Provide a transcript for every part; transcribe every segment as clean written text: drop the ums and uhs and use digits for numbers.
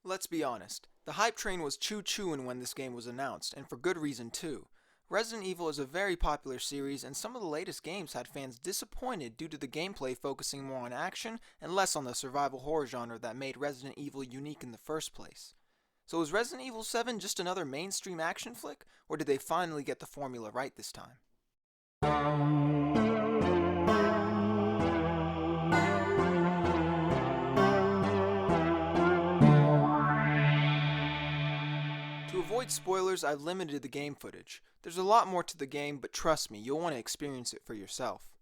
Let's be honest, the hype train was choo-chooing when this game was announced, and for good reason too. Resident Evil is a very popular series, and some of the latest games had fans disappointed due to the gameplay focusing more on action and less on the survival horror genre that made Resident Evil unique in the first place. So is Resident Evil 7 just another mainstream action flick, or did they finally get the formula right this time? To avoid spoilers, I've limited the game footage. There's a lot more to the game, but trust me, you'll want to experience it for yourself.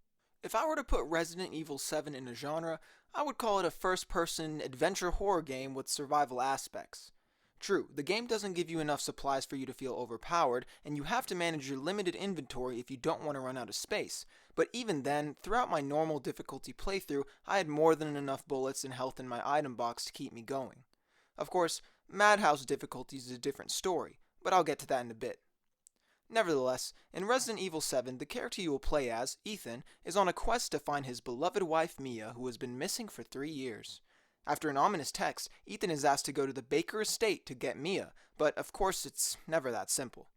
If I were to put Resident Evil 7 in a genre, I would call it a first-person adventure horror game with survival aspects. True, the game doesn't give you enough supplies for you to feel overpowered, and you have to manage your limited inventory if you don't want to run out of space. But even then, throughout my normal difficulty playthrough, I had more than enough bullets and health in my item box to keep me going. Of course, Madhouse difficulties is a different story, but I'll get to that in a bit. Nevertheless, in Resident Evil 7, the character you will play as, Ethan, is on a quest to find his beloved wife Mia, who has been missing for 3 years. After an ominous text, Ethan is asked to go to the Baker estate to get Mia, but of course it's never that simple.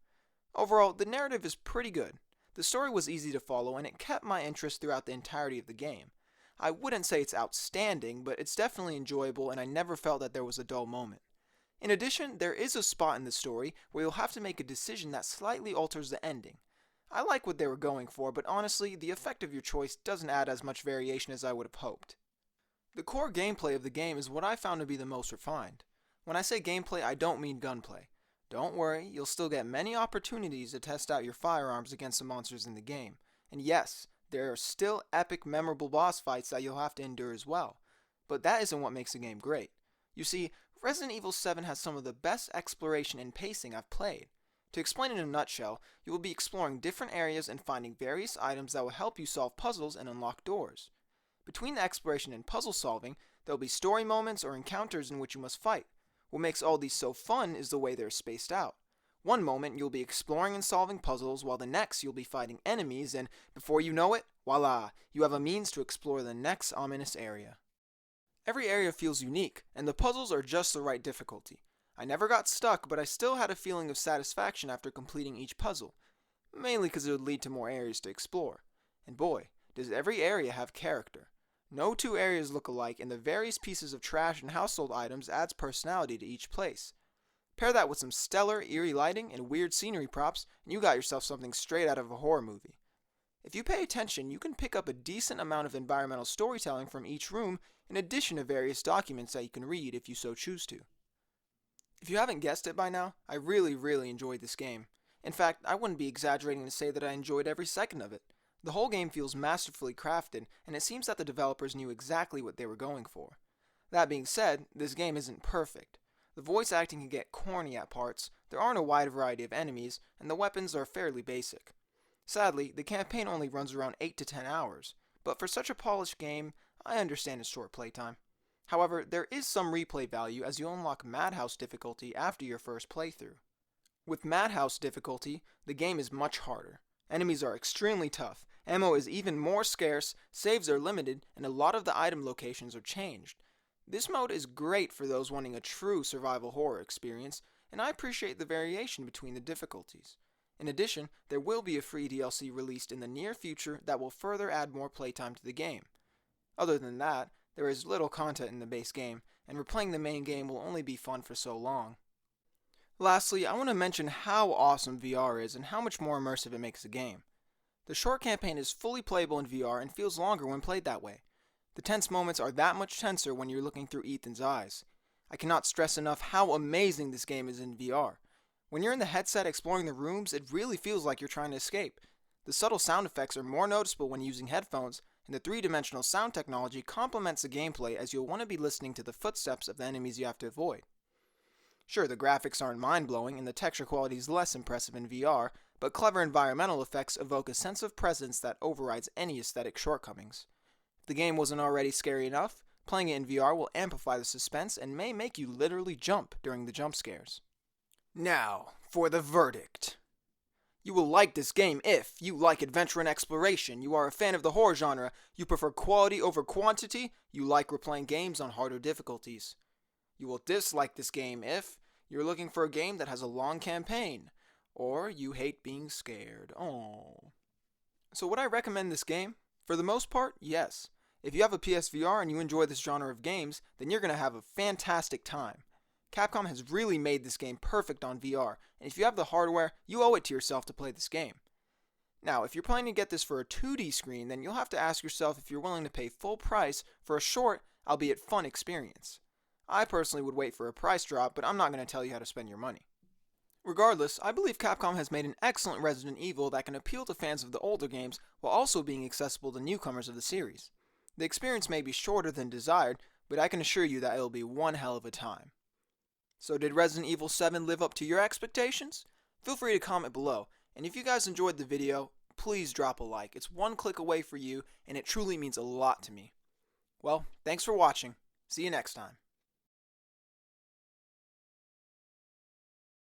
Overall, the narrative is pretty good. The story was easy to follow and it kept my interest throughout the entirety of the game. I wouldn't say it's outstanding, but it's definitely enjoyable and I never felt that there was a dull moment. In addition, there is a spot in the story where you'll have to make a decision that slightly alters the ending. I like what they were going for, but honestly, the effect of your choice doesn't add as much variation as I would have hoped. The core gameplay of the game is what I found to be the most refined. When I say gameplay, I don't mean gunplay. Don't worry, you'll still get many opportunities to test out your firearms against the monsters in the game. And yes, there are still epic, memorable boss fights that you'll have to endure as well. But that isn't what makes the game great. You see, Resident Evil 7 has some of the best exploration and pacing I've played. To explain in a nutshell, you will be exploring different areas and finding various items that will help you solve puzzles and unlock doors. Between the exploration and puzzle solving, there will be story moments or encounters in which you must fight. What makes all these so fun is the way they're spaced out. One moment you'll be exploring and solving puzzles, while the next you'll be fighting enemies, and before you know it, voila, you have a means to explore the next ominous area. Every area feels unique, and the puzzles are just the right difficulty. I never got stuck, but I still had a feeling of satisfaction after completing each puzzle, mainly because it would lead to more areas to explore. And boy, does every area have character. No two areas look alike, and the various pieces of trash and household items adds personality to each place. Pair that with some stellar, eerie lighting and weird scenery props, and you got yourself something straight out of a horror movie. If you pay attention, you can pick up a decent amount of environmental storytelling from each room, in addition to various documents that you can read if you so choose to. If you haven't guessed it by now, I really enjoyed this game. In fact, I wouldn't be exaggerating to say that I enjoyed every second of it. The whole game feels masterfully crafted, and it seems that the developers knew exactly what they were going for. That being said, this game isn't perfect. The voice acting can get corny at parts, there aren't a wide variety of enemies, and the weapons are fairly basic. Sadly, the campaign only runs around 8 to 10 hours, but for such a polished game, I understand its short playtime. However, there is some replay value as you unlock Madhouse difficulty after your first playthrough. With Madhouse difficulty, the game is much harder. Enemies are extremely tough, ammo is even more scarce, saves are limited, and a lot of the item locations are changed. This mode is great for those wanting a true survival horror experience, and I appreciate the variation between the difficulties. In addition, there will be a free DLC released in the near future that will further add more playtime to the game. Other than that, there is little content in the base game, and replaying the main game will only be fun for so long. Lastly, I want to mention how awesome VR is and how much more immersive it makes the game. The short campaign is fully playable in VR and feels longer when played that way. The tense moments are that much tenser when you're looking through Ethan's eyes. I cannot stress enough how amazing this game is in VR. When you're in the headset exploring the rooms, it really feels like you're trying to escape. The subtle sound effects are more noticeable when using headphones, and the three-dimensional sound technology complements the gameplay as you'll want to be listening to the footsteps of the enemies you have to avoid. Sure, the graphics aren't mind-blowing and the texture quality is less impressive in VR, but clever environmental effects evoke a sense of presence that overrides any aesthetic shortcomings. If the game wasn't already scary enough, playing it in VR will amplify the suspense and may make you literally jump during the jump scares. Now, for the verdict. You will like this game if you like adventure and exploration, you are a fan of the horror genre, you prefer quality over quantity, you like replaying games on harder difficulties. You will dislike this game if you're looking for a game that has a long campaign, or you hate being scared. Oh. So would I recommend this game? For the most part, yes. If you have a PSVR and you enjoy this genre of games, then you're going to have a fantastic time. Capcom has really made this game perfect on VR, and if you have the hardware, you owe it to yourself to play this game. Now, if you're planning to get this for a 2D screen, then you'll have to ask yourself if you're willing to pay full price for a short, albeit fun experience. I personally would wait for a price drop, but I'm not going to tell you how to spend your money. Regardless, I believe Capcom has made an excellent Resident Evil that can appeal to fans of the older games while also being accessible to newcomers of the series. The experience may be shorter than desired, but I can assure you that it'll be one hell of a time. So did Resident Evil 7 live up to your expectations? Feel free to comment below. And if you guys enjoyed the video, please drop a like. It's one click away for you, and it truly means a lot to me. Well, thanks for watching. See you next time.